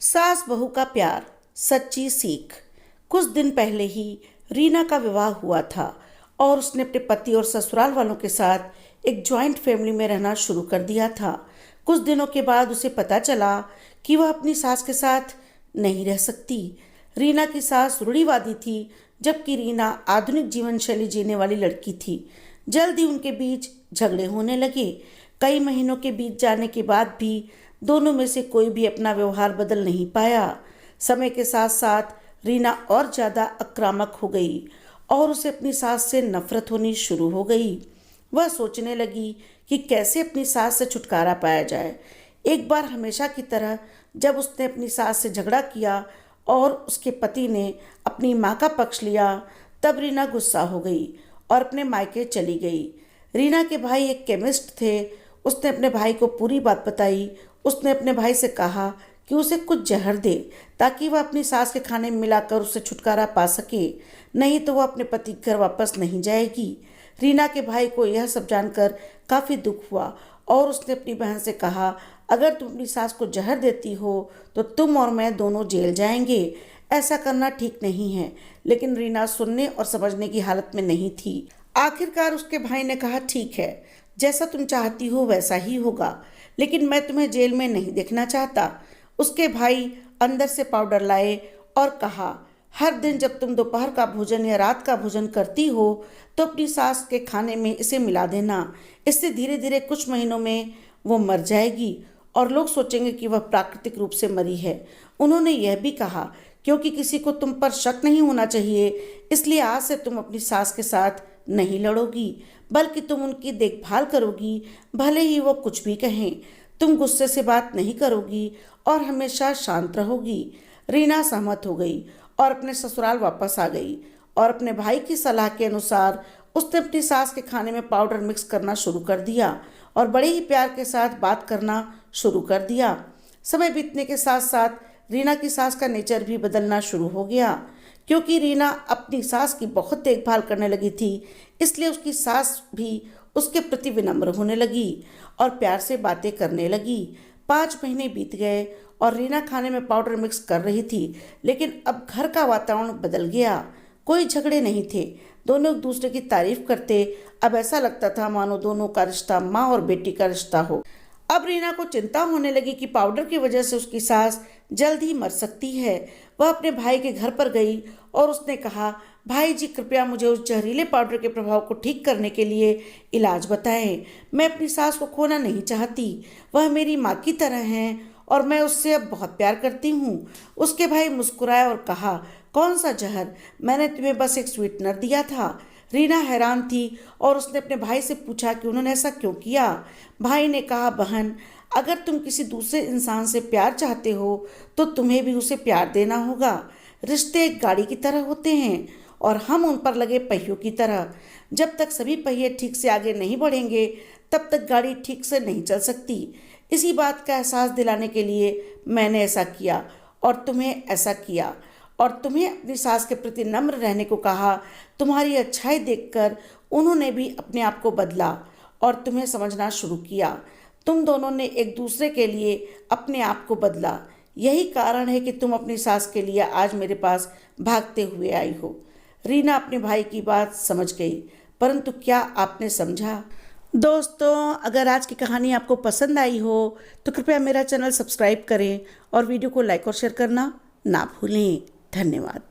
सास बहू का प्यार, सच्ची सीख। कुछ दिन पहले ही रीना का विवाह हुआ था और उसने अपने पति और ससुराल वालों के साथ एक जॉइंट फैमिली में रहना शुरू कर दिया था। कुछ दिनों के बाद उसे पता चला कि वह अपनी सास के साथ नहीं रह सकती। रीना की सास रूढ़िवादी थी, जबकि रीना आधुनिक जीवन शैली जीने वाली लड़की थी। जल्द ही उनके बीच झगड़े होने लगे। कई महीनों के बीत जाने के बाद भी दोनों में से कोई भी अपना व्यवहार बदल नहीं पाया। समय के साथ साथ रीना और ज़्यादा आक्रामक हो गई और उसे अपनी सास से नफरत होनी शुरू हो गई। वह सोचने लगी कि कैसे अपनी सास से छुटकारा पाया जाए। एक बार हमेशा की तरह जब उसने अपनी सास से झगड़ा किया और उसके पति ने अपनी माँ का पक्ष लिया, तब रीना गुस्सा हो गई और अपने मायके चली गई। रीना के भाई एक केमिस्ट थे। उसने अपने भाई को पूरी बात बताई। उसने अपने भाई से कहा कि उसे कुछ जहर दे ताकि वह अपनी सास के खाने में मिलाकर उससे छुटकारा पा सके, नहीं तो वह अपने पति के घर वापस नहीं जाएगी। रीना के भाई को यह सब जानकर काफ़ी दुख हुआ और उसने अपनी बहन से कहा, अगर तुम अपनी सास को जहर देती हो तो तुम और मैं दोनों जेल जाएंगे। ऐसा करना ठीक नहीं है। लेकिन रीना सुनने और समझने की हालत में नहीं थी। आखिरकार उसके भाई ने कहा, ठीक है, जैसा तुम चाहती हो वैसा ही होगा, लेकिन मैं तुम्हें जेल में नहीं देखना चाहता। उसके भाई अंदर से पाउडर लाए और कहा, हर दिन जब तुम दोपहर का भोजन या रात का भोजन करती हो तो अपनी सास के खाने में इसे मिला देना। इससे धीरे धीरे कुछ महीनों में वो मर जाएगी और लोग सोचेंगे कि वह प्राकृतिक रूप से मरी है। उन्होंने यह भी कहा, क्योंकि किसी को तुम पर शक नहीं होना चाहिए, इसलिए आज से तुम अपनी सास के साथ नहीं लड़ोगी, बल्कि तुम उनकी देखभाल करोगी, भले ही वो कुछ भी कहें। तुम गुस्से से बात नहीं करोगी और हमेशा शांत रहोगी। रीना सहमत हो गई और अपने ससुराल वापस आ गई और अपने भाई की सलाह के अनुसार उसने अपनी सास के खाने में पाउडर मिक्स करना शुरू कर दिया और बड़े ही प्यार के साथ बात करना शुरू कर दिया। समय बीतने के साथ साथ रीना की सास का नेचर भी बदलना शुरू हो गया। क्योंकि रीना अपनी सास की बहुत देखभाल करने लगी थी, इसलिए उसकी सास भी उसके प्रति विनम्र होने लगी और प्यार से बातें करने लगी। 5 महीने बीत गए और रीना खाने में पाउडर मिक्स कर रही थी, लेकिन अब घर का वातावरण बदल गया। कोई झगड़े नहीं थे, दोनों एक दूसरे की तारीफ करते। अब ऐसा लगता था मानो दोनों का रिश्ता माँ और बेटी का रिश्ता हो। अब रीना को चिंता होने लगी कि पाउडर की वजह से उसकी सास जल्द ही मर सकती है। वह अपने भाई के घर पर गई और उसने कहा, भाई जी, कृपया मुझे उस जहरीले पाउडर के प्रभाव को ठीक करने के लिए इलाज बताएं। मैं अपनी सास को खोना नहीं चाहती। वह मेरी माँ की तरह हैं और मैं उससे अब बहुत प्यार करती हूँ। उसके भाई मुस्कुराया और कहा, कौन सा जहर? मैंने तुम्हें बस एक स्वीटनर दिया था। रीना हैरान थी और उसने अपने भाई से पूछा कि उन्होंने ऐसा क्यों किया। भाई ने कहा, बहन, अगर तुम किसी दूसरे इंसान से प्यार चाहते हो तो तुम्हें भी उसे प्यार देना होगा। रिश्ते एक गाड़ी की तरह होते हैं और हम उन पर लगे पहियों की तरह। जब तक सभी पहिए ठीक से आगे नहीं बढ़ेंगे तब तक गाड़ी ठीक से नहीं चल सकती। इसी बात का एहसास दिलाने के लिए मैंने ऐसा किया और तुम्हें ऐसा किया और तुम्हें अपनी सास के प्रति नम्र रहने को कहा। तुम्हारी अच्छाई देखकर उन्होंने भी अपने आप को बदला और तुम्हें समझना शुरू किया। तुम दोनों ने एक दूसरे के लिए अपने आप को बदला। यही कारण है कि तुम अपनी सास के लिए आज मेरे पास भागते हुए आई हो। रीना अपने भाई की बात समझ गई, परंतु क्या आपने समझा? दोस्तों, अगर आज की कहानी आपको पसंद आई हो तो कृपया मेरा चैनल सब्सक्राइब करें और वीडियो को लाइक और शेयर करना ना भूलें। धन्यवाद।